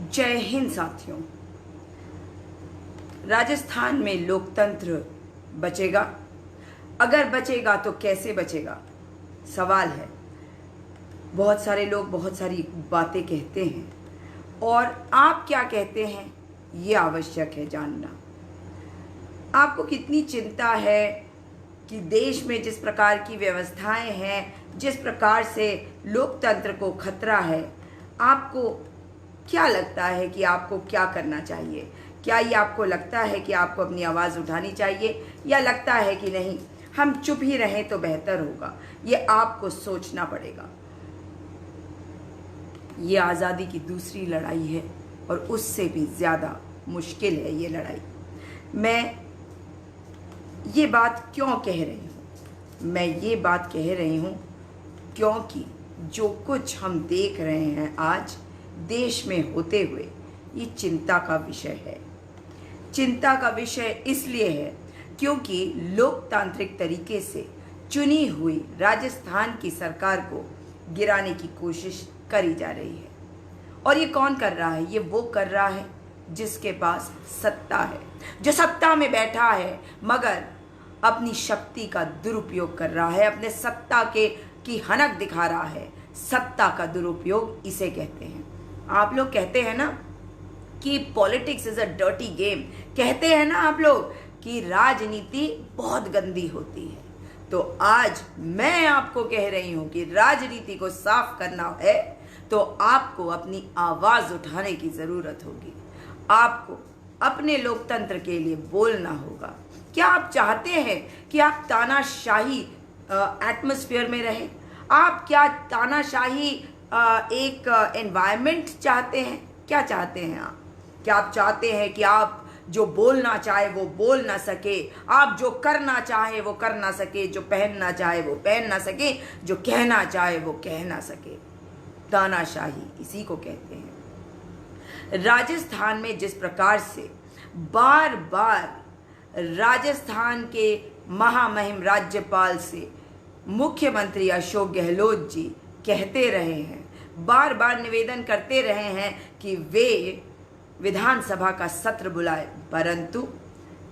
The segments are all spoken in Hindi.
जय हिंद साथियों। राजस्थान में लोकतंत्र बचेगा? अगर बचेगा तो कैसे बचेगा, सवाल है। बहुत सारे लोग बहुत सारी बातें कहते हैं और आप क्या कहते हैं ये आवश्यक है जानना। आपको कितनी चिंता है कि देश में जिस प्रकार की व्यवस्थाएं हैं, जिस प्रकार से लोकतंत्र को खतरा है, आपको क्या लगता है कि आपको क्या करना चाहिए? क्या ये आपको लगता है कि आपको अपनी आवाज़ उठानी चाहिए, या लगता है कि नहीं हम चुप ही रहें तो बेहतर होगा? ये आपको सोचना पड़ेगा। ये आज़ादी की दूसरी लड़ाई है और उससे भी ज़्यादा मुश्किल है ये लड़ाई। मैं ये बात क्यों कह रही हूँ? मैं ये बात कह रही हूँ क्योंकि जो कुछ हम देख रहे हैं आज देश में होते हुए, ये चिंता का विषय है। चिंता का विषय इसलिए है क्योंकि लोकतांत्रिक तरीके से चुनी हुई राजस्थान की सरकार को गिराने की कोशिश करी जा रही है। और ये कौन कर रहा है? ये वो कर रहा है जिसके पास सत्ता है, जो सत्ता में बैठा है मगर अपनी शक्ति का दुरुपयोग कर रहा है, अपने सत्ता की हनक दिखा रहा है। सत्ता का दुरुपयोग इसे कहते हैं। आप लोग कहते हैं ना कि politics is a dirty game, कहते हैं ना आप लोग कि राजनीति बहुत गंदी होती है। तो आज मैं आपको कह रही हूं कि राजनीति को साफ करना है तो आपको अपनी आवाज उठाने की जरूरत होगी। आपको अपने लोकतंत्र के लिए बोलना होगा। क्या आप चाहते हैं कि आप तानाशाही एटमॉस्फेयर में रहें? आप क्या तानाशाही एक एनवायरनमेंट चाहते हैं? क्या चाहते हैं आप? क्या आप चाहते हैं कि आप जो बोलना चाहे वो बोल ना सके, आप जो करना चाहे वो कर ना सके, जो पहनना चाहे वो पहन ना सके, जो कहना चाहे वो कह ना सके? तानाशाही इसी को कहते हैं। राजस्थान में जिस प्रकार से बार बार राजस्थान के महामहिम राज्यपाल से मुख्यमंत्री अशोक गहलोत जी कहते रहे हैं, बार बार निवेदन करते रहे हैं कि वे विधानसभा का सत्र बुलाए, परंतु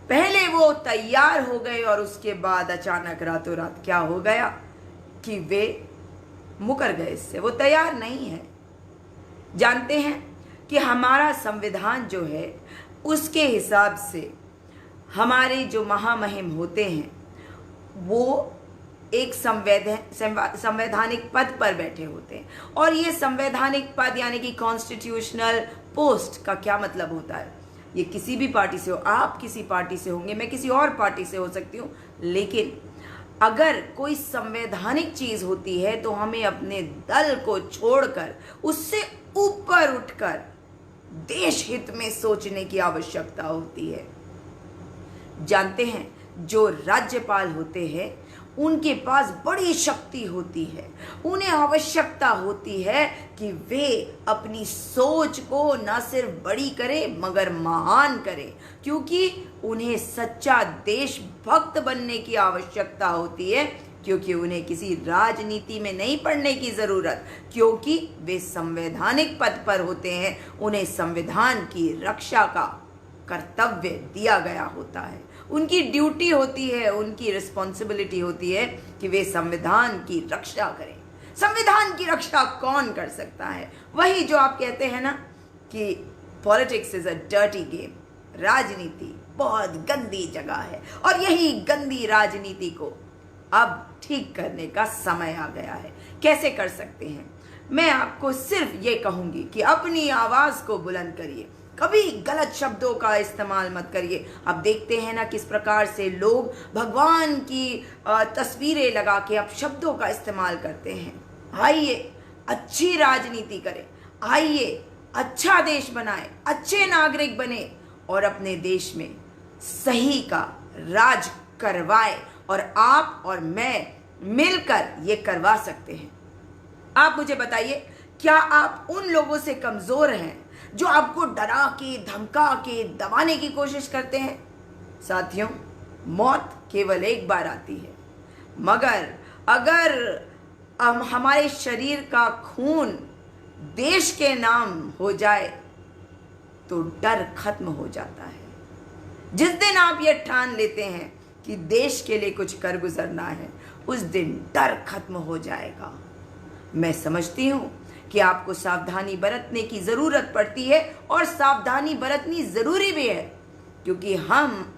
पहले वो तैयार हो गए और उसके बाद अचानक रातों रात क्या हो गया कि वे मुकर गए इससे। वो तैयार नहीं है। जानते हैं कि हमारा संविधान जो है उसके हिसाब से हमारे जो महामहिम होते हैं वो एक संवैधानिक पद पर बैठे होते हैं। और ये संवैधानिक पद यानी कि कॉन्स्टिट्यूशनल पोस्ट का क्या मतलब होता है? ये किसी भी पार्टी से हो, आप किसी पार्टी से होंगे, मैं किसी और पार्टी से हो सकती हूँ, लेकिन अगर कोई संवैधानिक चीज होती है तो हमें अपने दल को छोड़कर उससे ऊपर उठकर देश हित में सोचने की आवश्यकता होती है। जानते हैं जो राज्यपाल होते हैं उनके पास बड़ी शक्ति होती है। उन्हें आवश्यकता होती है कि वे अपनी सोच को न सिर्फ बड़ी करें मगर महान करें, क्योंकि उन्हें सच्चा देशभक्त बनने की आवश्यकता होती है, क्योंकि उन्हें किसी राजनीति में नहीं पड़ने की जरूरत, क्योंकि वे संवैधानिक पद पर होते हैं। उन्हें संविधान की रक्षा का कर्तव्य दिया गया होता है। उनकी ड्यूटी होती है, उनकी रिस्पॉन्सिबिलिटी होती है कि वे संविधान की रक्षा करें। संविधान की रक्षा कौन कर सकता है? वही जो आप कहते हैं ना कि politics is a dirty game, राजनीति बहुत गंदी जगह है। और यही गंदी राजनीति को अब ठीक करने का समय आ गया है। कैसे कर सकते हैं? मैं आपको सिर्फ ये कहूंगी कि अपनी आवाज को बुलंद करिए, कभी गलत शब्दों का इस्तेमाल मत करिए। अब देखते हैं ना किस प्रकार से लोग भगवान की तस्वीरें लगा के अब शब्दों का इस्तेमाल करते हैं। आइए अच्छी राजनीति करें, आइए अच्छा देश बनाए, अच्छे नागरिक बने और अपने देश में सही का राज करवाए। और आप और मैं मिलकर ये करवा सकते हैं। आप मुझे बताइए, क्या आप उन लोगों से कमजोर हैं जो आपको डरा के, धमका के, दबाने की कोशिश करते हैं? साथियों, मौत केवल एक बार आती है, मगर अगर हमारे शरीर का खून देश के नाम हो जाए तो डर खत्म हो जाता है। जिस दिन आप ये ठान लेते हैं कि देश के लिए कुछ कर गुजरना है, उस दिन डर खत्म हो जाएगा। मैं समझती हूं कि आपको सावधानी बरतने की जरूरत पड़ती है, और सावधानी बरतनी जरूरी भी है, क्योंकि हम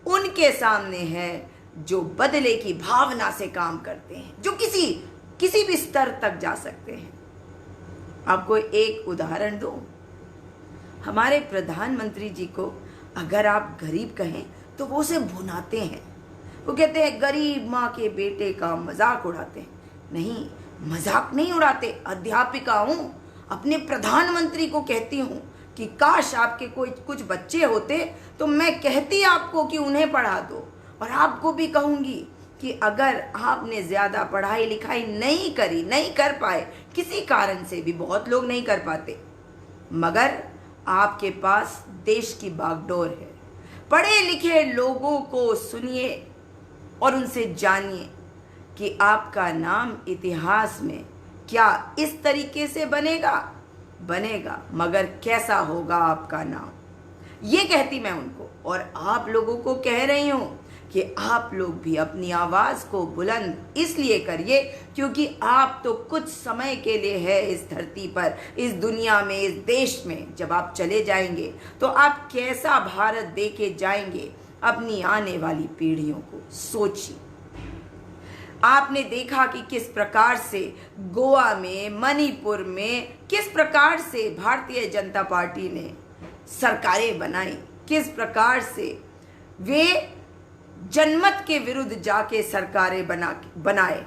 उनके सामने हैं जो बदले की भावना से काम करते हैं, जो किसी भी स्तर तक जा सकते हैं। आपको एक उदाहरण दूं, हमारे प्रधानमंत्री जी को अगर आप गरीब कहें तो वो उसे भुनाते हैं। वो कहते हैं गरीब माँ के बेटे का मजाक उड़ाते हैं। नहीं, मजाक नहीं उड़ाते। अध्यापिका हूँ, अपने प्रधानमंत्री को कहती हूँ कि काश आपके कोई कुछ बच्चे होते तो मैं कहती आपको कि उन्हें पढ़ा दो, और आपको भी कहूँगी कि अगर आपने ज़्यादा पढ़ाई लिखाई नहीं कर पाए, किसी कारण से भी बहुत लोग नहीं कर पाते, मगर आपके पास देश की बागडोर है। पढ़े लिखे लोगों को सुनिए और उनसे जानिए कि आपका नाम इतिहास में क्या इस तरीके से बनेगा, मगर कैसा होगा आपका नाम, ये कहती मैं उनको। और आप लोगों को कह रही हूं कि आप लोग भी अपनी आवाज को बुलंद इसलिए करिए क्योंकि आप तो कुछ समय के लिए है इस धरती पर, इस दुनिया में, इस देश में। जब आप चले जाएंगे तो आप कैसा भारत दे के जाएंगे अपनी आने वाली पीढ़ियों को सोचिए। आपने देखा कि किस प्रकार से गोवा में, मणिपुर में किस प्रकार से भारतीय जनता पार्टी ने सरकारें बनाई, किस प्रकार से वे जनमत के विरुद्ध जाके सरकारें बनाए।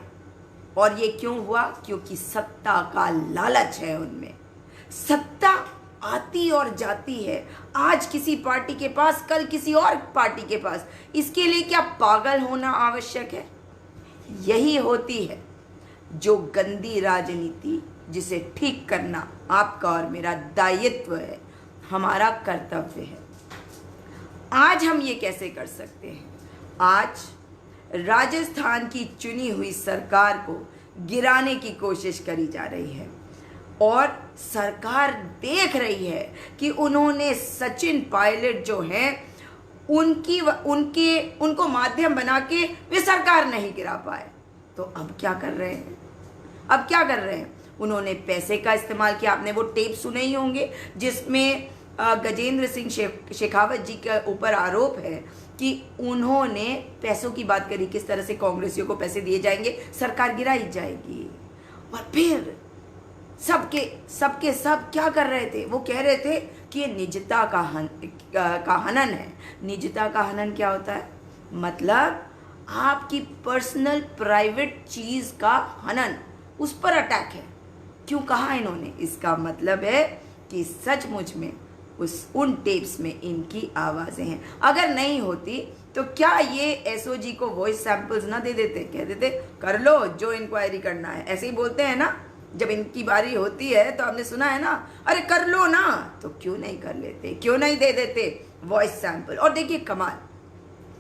और ये क्यों हुआ? क्योंकि सत्ता का लालच है उनमें। सत्ता आती और जाती है, आज किसी पार्टी के पास, कल किसी और पार्टी के पास। इसके लिए क्या पागल होना आवश्यक है? यही होती है जो गंदी राजनीति, जिसे ठीक करना आपका और मेरा दायित्व है, हमारा कर्तव्य है। आज हम ये कैसे कर सकते हैं? आज राजस्थान की चुनी हुई सरकार को गिराने की कोशिश करी जा रही है, और सरकार देख रही है कि उन्होंने सचिन पायलट जो हैं उनको माध्यम बना के वे सरकार नहीं गिरा पाए। तो अब क्या कर रहे हैं? उन्होंने पैसे का इस्तेमाल किया। आपने वो टेप सुने ही होंगे जिसमें गजेंद्र सिंह शेखावत जी के ऊपर आरोप है कि उन्होंने पैसों की बात करी, किस तरह से कांग्रेसियों को पैसे दिए जाएंगे, सरकार गिराई जाएगी। और फिर सबके सब क्या कर रहे थे? वो कह रहे थे कि ये निजता का हनन है। निजता का हनन क्या होता है? मतलब आपकी पर्सनल प्राइवेट चीज का हनन, उस पर अटैक है। क्यों कहा इन्होंने? इसका मतलब है कि सचमुच में उन टेप्स में इनकी आवाजें हैं। अगर नहीं होती तो क्या ये एसओजी को वॉइस सैंपल्स ना दे देते? कह देते कर लो जो इंक्वायरी करना है। ऐसे ही बोलते हैं ना, जब इनकी बारी होती है तो आपने सुना है ना, अरे कर लो ना। तो क्यों नहीं कर लेते, क्यों नहीं दे देते वॉइस सैंपल? और देखिए कमाल,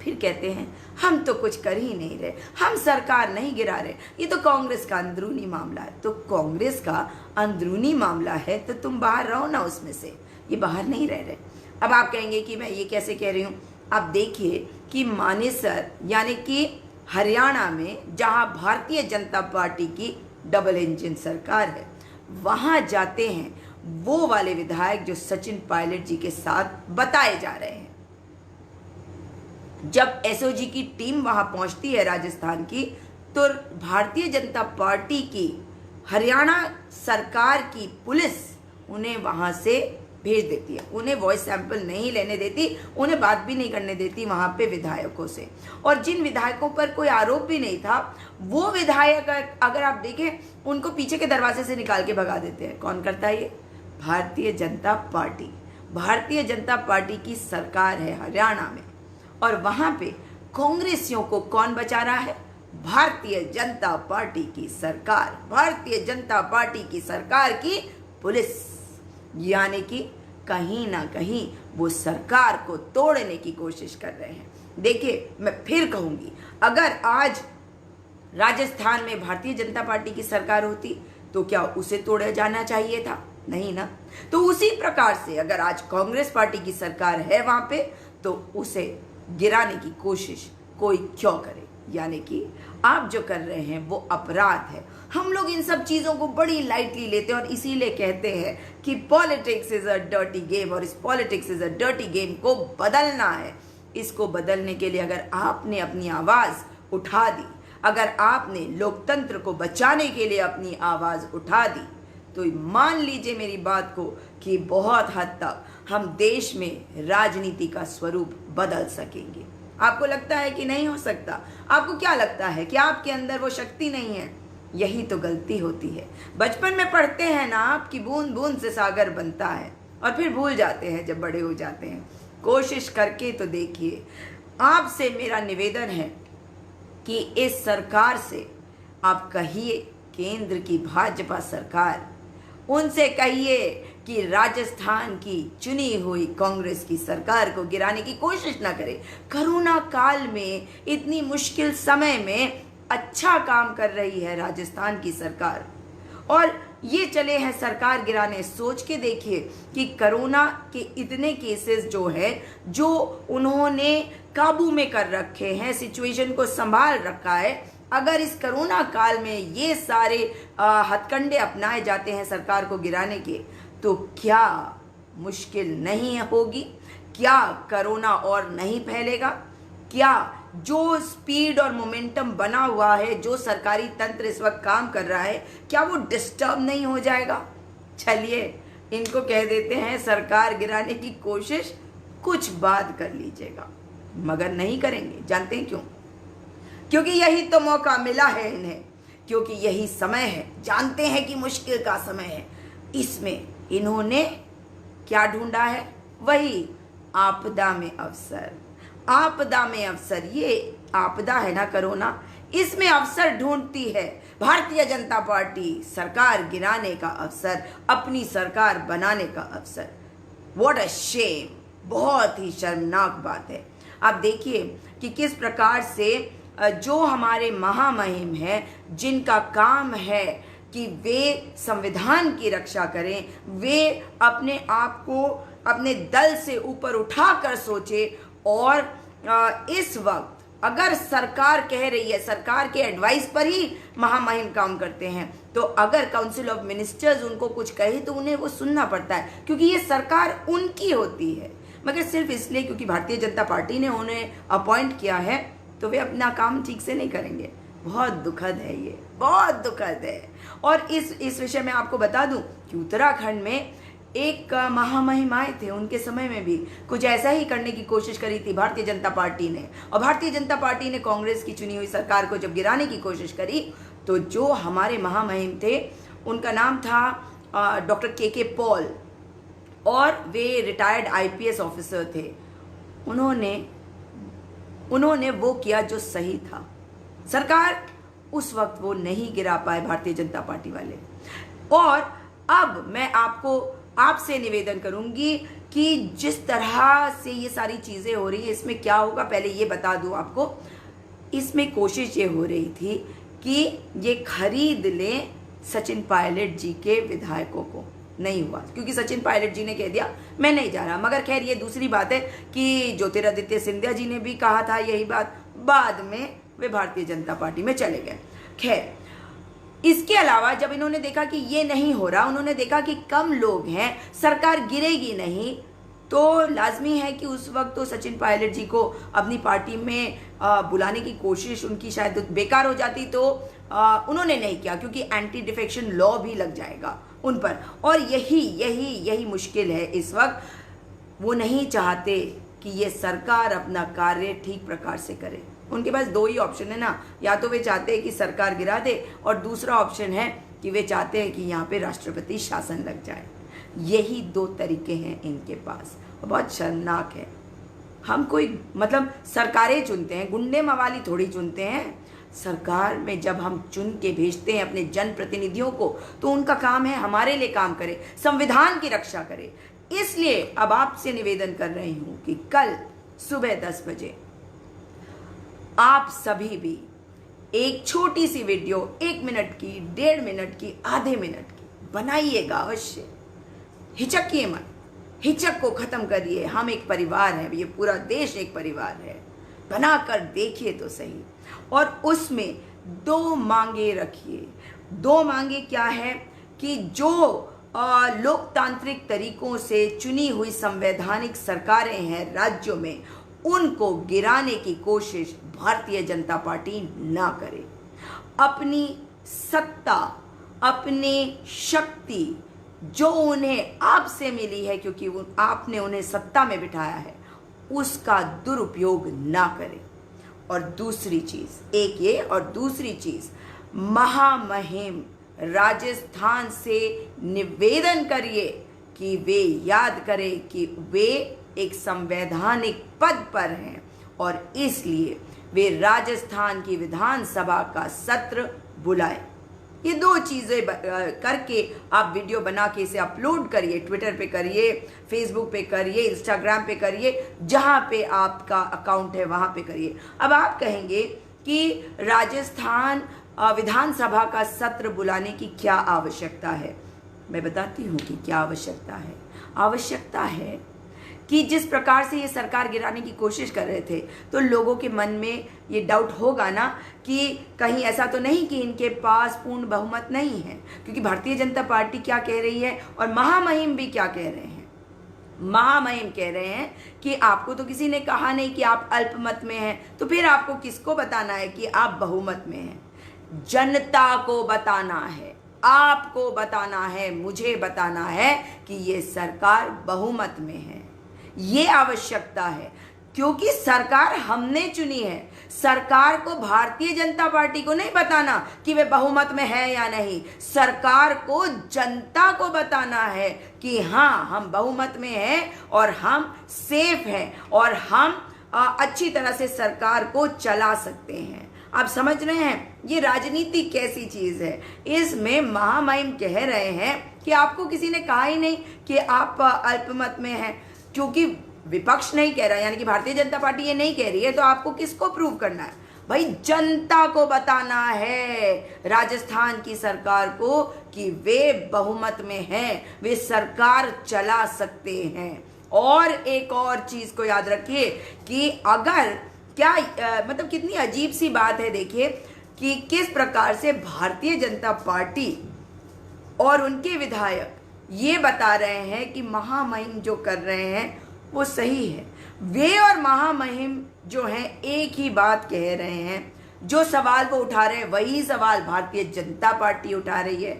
फिर कहते हैं हम तो कुछ कर ही नहीं रहे, हम सरकार नहीं गिरा रहे, ये तो कांग्रेस का अंदरूनी मामला है। तो कांग्रेस का अंदरूनी मामला है तो तुम बाहर रहो ना उसमें से, ये बाहर नहीं रह रहे। अब आप कहेंगे कि मैं ये कैसे कह रही हूँ? आप देखिए कि मानेसर यानी कि हरियाणा में, जहाँ भारतीय जनता पार्टी की डबल इंजन सरकार है, वहाँ जाते हैं वो वाले विधायक जो सचिन पायलट जी के साथ बताए जा रहे हैं। जब एसओजी की टीम वहां पहुंचती है राजस्थान की, तो भारतीय जनता पार्टी की हरियाणा सरकार की पुलिस उन्हें वहां से भेज देती है। उन्हें वॉइस सैंपल नहीं लेने देती, उन्हें बात भी नहीं करने देती वहां पे विधायकों से। और जिन विधायकों पर कोई आरोप भी नहीं था, वो विधायक अगर आप देखें उनको पीछे के दरवाजे से निकाल के भगा देते हैं। कौन करता है ये? भारतीय जनता पार्टी। भारतीय जनता पार्टी की सरकार है हरियाणा में, और वहां पे कांग्रेसियों को कौन बचा रहा है? भारतीय जनता पार्टी की सरकार, भारतीय जनता पार्टी की सरकार की पुलिस। यानी कि कहीं ना कहीं वो सरकार को तोड़ने की कोशिश कर रहे हैं। देखिए, मैं फिर कहूंगी, अगर आज राजस्थान में भारतीय जनता पार्टी की सरकार होती तो क्या उसे तोड़ा जाना चाहिए था? नहीं ना। तो उसी प्रकार से अगर आज कांग्रेस पार्टी की सरकार है वहां पे, तो उसे गिराने की कोशिश कोई क्यों करे। यानी कि आप जो कर रहे हैं वो अपराध है। हम लोग इन सब चीज़ों को बड़ी लाइटली लेते हैं और इसीलिए कहते हैं कि politics is a dirty game, और इस politics is a dirty game को बदलना है। इसको बदलने के लिए अगर आपने अपनी आवाज़ उठा दी, अगर आपने लोकतंत्र को बचाने के लिए अपनी आवाज़ उठा दी, तो मान लीजिए मेरी बात को कि बहुत हद तक हम देश में राजनीति का स्वरूप बदल सकेंगे। आपको लगता है कि नहीं हो सकता? आपको क्या लगता है कि आपके अंदर वो शक्ति नहीं है? यही तो गलती होती है। बचपन में पढ़ते हैं ना आप कि बूंद बूंद से सागर बनता है, और फिर भूल जाते हैं जब बड़े हो जाते हैं। कोशिश करके तो देखिए। आपसे मेरा निवेदन है कि इस सरकार से आप कहिए, केंद्र की भाजपा सरकार, उनसे कहिए कि राजस्थान की चुनी हुई कांग्रेस की सरकार को गिराने की कोशिश ना करे। कोरोना काल में, इतनी मुश्किल समय में अच्छा काम कर रही है राजस्थान की सरकार, और ये चले हैं सरकार गिराने। सोच के देखिए कि कोरोना के इतने केसेस जो है, जो उन्होंने काबू में कर रखे हैं, सिचुएशन को संभाल रखा है, अगर इस कोरोना काल में ये सारे हथकंडे अपनाए जाते हैं सरकार को गिराने के, तो क्या मुश्किल नहीं होगी? क्या कोरोना और नहीं फैलेगा? क्या जो स्पीड और मोमेंटम बना हुआ है, जो सरकारी तंत्र इस वक्त काम कर रहा है, क्या वो डिस्टर्ब नहीं हो जाएगा? चलिए इनको कह देते हैं सरकार गिराने की कोशिश कुछ बाद कर लीजिएगा, मगर नहीं करेंगे। जानते हैं क्यों? क्योंकि यही तो मौका मिला है इन्हें, क्योंकि यही समय है। जानते हैं कि मुश्किल का समय है, इसमें इन्होंने क्या ढूंढा है? वही आपदा में अवसर। आपदा में अवसर, ये आपदा है ना कोरोना, इसमें अवसर ढूंढती है भारतीय जनता पार्टी। सरकार गिराने का अवसर, अपनी सरकार बनाने का अवसर। व्हाट अ शेम, बहुत ही शर्मनाक बात है। आप देखिए कि किस प्रकार से जो हमारे महामहिम हैं, जिनका काम है कि वे संविधान की रक्षा करें, वे अपने आप को अपने दल से ऊपर उठाकर सोचे, और इस वक्त अगर सरकार कह रही है, सरकार के एडवाइस पर ही महामहिम काम करते हैं, तो अगर काउंसिल ऑफ मिनिस्टर्स उनको कुछ कहे तो उन्हें वो सुनना पड़ता है, क्योंकि ये सरकार उनकी होती है। मगर सिर्फ इसलिए क्योंकि भारतीय जनता पार्टी ने उन्हें अपॉइंट किया है, तो वे अपना काम ठीक से नहीं करेंगे। बहुत दुखद है ये, बहुत दुखद है। और इस विषय में आपको बता दूं कि उत्तराखंड में एक महामहिम आए थे, उनके समय में भी कुछ ऐसा ही करने की कोशिश करी थी भारतीय जनता पार्टी ने। और भारतीय जनता पार्टी ने कांग्रेस की चुनी हुई सरकार को जब गिराने की कोशिश करी, तो जो हमारे महामहिम थे, उनका नाम था डॉक्टर के पॉल, और वे रिटायर्ड आईपीएस ऑफिसर थे। उन्होंने वो किया जो सही था। सरकार उस वक्त वो नहीं गिरा पाए भारतीय जनता पार्टी वाले। और अब मैं आपसे निवेदन करूंगी कि जिस तरह से ये सारी चीजें हो रही है, इसमें क्या होगा पहले ये बता दूं आपको। इसमें कोशिश ये हो रही थी कि ये खरीद लें सचिन पायलट जी के विधायकों को। नहीं हुआ, क्योंकि सचिन पायलट जी ने कह दिया मैं नहीं जा रहा। मगर खैर ये दूसरी बात है कि ज्योतिरादित्य सिंधिया जी ने भी कहा था यही बात, बाद में वे भारतीय जनता पार्टी में चले गए। खैर, इसके अलावा जब इन्होंने देखा कि ये नहीं हो रहा, उन्होंने देखा कि कम लोग हैं, सरकार गिरेगी नहीं, तो लाजमी है कि उस वक्त तो सचिन पायलट जी को अपनी पार्टी में बुलाने की कोशिश उनकी शायद बेकार हो जाती, तो उन्होंने नहीं किया, क्योंकि एंटी डिफेक्शन लॉ भी लग जाएगा उन पर। और यही मुश्किल है इस वक्त। वो नहीं चाहते कि ये सरकार अपना कार्य ठीक प्रकार से करे। उनके पास दो ही ऑप्शन है ना, या तो वे चाहते हैं कि सरकार गिरा दे, और दूसरा ऑप्शन है कि वे चाहते हैं कि यहाँ पे राष्ट्रपति शासन लग जाए। यही दो तरीके हैं इनके पास, और बहुत शर्मनाक है। हम कोई सरकारें चुनते हैं, गुंडे मवाली थोड़ी चुनते हैं। सरकार में जब हम चुन के भेजते हैं अपने जनप्रतिनिधियों को, तो उनका काम है हमारे लिए काम करे, संविधान की रक्षा करे। इसलिए अब आपसे निवेदन कर रही हूं कि कल सुबह 10 बजे आप सभी भी एक छोटी सी वीडियो, 1 मिनट की, 1.5 मिनट की, आधे मिनट की बनाइएगा अवश्य। हिचकिए मत, हिचक को खत्म करिए। हम एक परिवार हैं, ये पूरा देश एक परिवार है, बनाकर देखिए तो सही। और उसमें 2 मांगे रखिए। 2 मांगे क्या है कि जो लोकतांत्रिक तरीकों से चुनी हुई संवैधानिक सरकारें हैं राज्यों में, उनको गिराने की कोशिश भारतीय जनता पार्टी ना करे। अपनी सत्ता, अपनी शक्ति जो उन्हें आपसे मिली है, क्योंकि आपने उन्हें सत्ता में बिठाया है, उसका दुरुपयोग ना करें। और दूसरी चीज एक ये, और दूसरी चीज महामहिम राजस्थान से निवेदन करिए कि वे याद करें कि वे एक संवैधानिक पद पर हैं और इसलिए वे राजस्थान की विधानसभा का सत्र बुलाएं। ये 2 चीज़ें करके आप वीडियो बना के इसे अपलोड करिए, ट्विटर पे करिए, फेसबुक पे करिए, इंस्टाग्राम पे करिए, जहाँ पे आपका अकाउंट है वहाँ पे करिए। अब आप कहेंगे कि राजस्थान विधानसभा का सत्र बुलाने की क्या आवश्यकता है। मैं बताती हूँ कि क्या आवश्यकता है। आवश्यकता है कि जिस प्रकार से ये सरकार गिराने की कोशिश कर रहे थे, तो लोगों के मन में ये डाउट होगा ना कि कहीं ऐसा तो नहीं कि इनके पास पूर्ण बहुमत नहीं है, क्योंकि भारतीय जनता पार्टी क्या कह रही है और महामहिम भी क्या कह रहे हैं। महामहिम कह रहे हैं कि आपको तो किसी ने कहा नहीं कि आप अल्पमत में हैं, तो फिर आपको किसको बताना है कि आप बहुमत में हैं? जनता को बताना है, आपको बताना है, मुझे बताना है कि ये सरकार बहुमत में है। ये आवश्यकता है, क्योंकि सरकार हमने चुनी है। सरकार को, भारतीय जनता पार्टी को नहीं बताना कि वे बहुमत में है या नहीं। सरकार को जनता को बताना है कि हाँ, हम बहुमत में हैं और हम सेफ हैं और हम अच्छी तरह से सरकार को चला सकते हैं। आप समझ रहे हैं ये राजनीति कैसी चीज है। इसमें महामहिम कह रहे हैं कि आपको किसी ने कहा ही नहीं कि आप अल्पमत में हैं, क्योंकि विपक्ष नहीं कह रहा, यानी कि भारतीय जनता पार्टी ये नहीं कह रही है, तो आपको किसको प्रूव करना है भाई? जनता को बताना है, राजस्थान की सरकार को, कि वे बहुमत में हैं, वे सरकार चला सकते हैं। और एक और चीज को याद रखिए कि अगर क्या मतलब कितनी अजीब सी बात है, देखिए कि किस प्रकार से भारतीय जनता पार्टी और उनके विधायक ये बता रहे हैं कि महामहिम जो कर रहे हैं वो सही है। वे और महामहिम जो हैं एक ही बात कह रहे हैं, जो सवाल वो उठा रहे हैं वही सवाल भारतीय जनता पार्टी उठा रही है।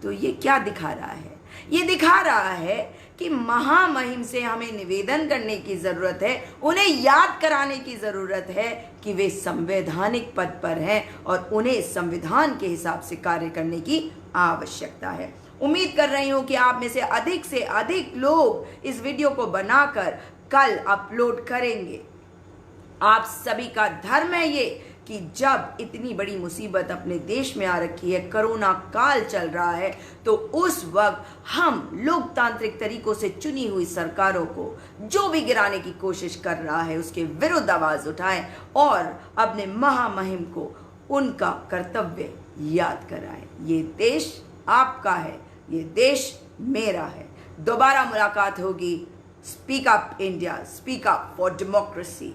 तो ये क्या दिखा रहा है? ये दिखा रहा है कि महामहिम से हमें निवेदन करने की जरूरत है, उन्हें याद कराने की जरूरत है कि वे संवैधानिक पद पर हैं और उन्हें संविधान के हिसाब से कार्य करने की आवश्यकता है। उम्मीद कर रही हूं कि आप में से अधिक लोग इस वीडियो को बनाकर कल अपलोड करेंगे। आप सभी का धर्म है ये कि जब इतनी बड़ी मुसीबत अपने देश में आ रखी है, कोरोना काल चल रहा है, तो उस वक्त हम लोकतांत्रिक तरीकों से चुनी हुई सरकारों को जो भी गिराने की कोशिश कर रहा है उसके विरुद्ध आवाज उठाएं और अपने महामहिम को उनका कर्तव्य याद कराएं। ये देश आपका है, ये देश मेरा है। दोबारा मुलाकात होगी। Speak up India, speak up for democracy.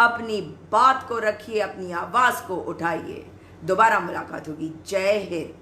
अपनी बात को रखिए, अपनी आवाज को उठाइए। दोबारा मुलाकात होगी। जय हिंद।